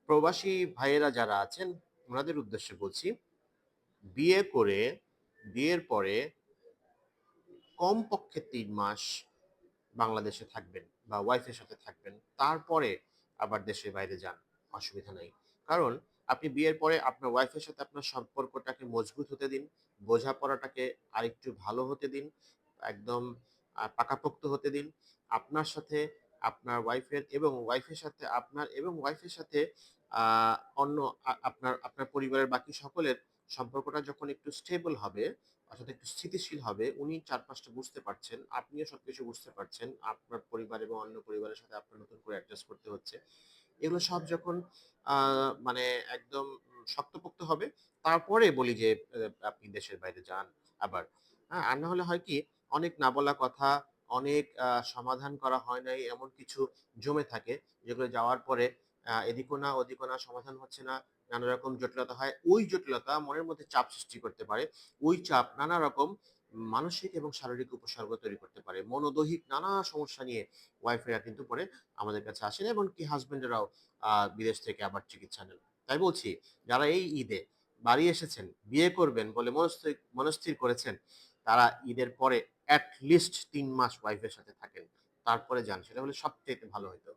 প্রবাসী ভাইয়েরা যারা আছেন ওনাদের উদ্দেশ্যে বলছি, বিয়ে করে বিয়ের পরে কমপক্ষে ৩ মাস বাংলাদেশে থাকবেন বা ওয়াইফের সাথে থাকবেন। তারপরে আবার দেশের বাইরে যান। অসুবিধা নাই। কারণ আপনি বিয়ের পরে আপনার ওয়াইফের সাথে আপনার সম্পর্কটাকে মজবুত হতে দিন। বোঝাপড়াটাকে আরেকটু ভালো হতে দিন। একদম পাকাপোক্ত হতে দিন। আপনার সাথে আপনার ওয়াইফের সাথে ওয়াইফের সাথে আ অন্য আপনার আপনার পরিবারের বাকি সকলের সম্পর্কটা যখন একটু স্টেবল হবে, অর্থাৎ একটু স্থিতিশীল হবে, উনি ৪-৫ টা বুঝতে পারছেন, আপনিও সবকিছু বুঝতে পারছেন। আপনার পরিবার এবং অন্য পরিবারের সাথে আপনার নতুন করে অ্যাডজাস্ট করতে হচ্ছে। এগুলো সব যখন আ মানে একদম শক্তপোক্ত হবে, তারপরে বলি যে আপনি দেশের বাইরে যান আবার। হ্যাঁ? আর না হলে হয় কি, অনেক না বলা কথা, অনেক সমাধান করা হয় নাই এমন কিছু জমে থাকে, যেগুলো যাওয়ার পরে এদিকও না ওদিকও না, সমাধান হচ্ছে না। নানা রকম জটিলতা হয়। ওই জটিলতা মনের মধ্যে চাপ সৃষ্টি করতে পারে। ওই চাপ নানা রকম মানসিক এবং শারীরিক উপসর্গ তৈরি করতে পারে। মনোদৈহিক নানা সমস্যা নিয়ে ওয়াইফেরা কিন্তু পরে আমাদের কাছে আসেন, এমনকি হাসব্যান্ডেরাও বিদেশ থেকে আবার চিকিৎসা নেন। তাই বলছি, যারা এই ঈদে বাড়ি এসেছেন, বিয়ে করবেন বলে মনস্থির করেছেন, তারা ঈদের পরে এট লিস্ট ৩ মাস ওয়াইফের সাথে থাকেন। তারপরে যান। সেটা হলে সবচাইতে ভালো হইতো।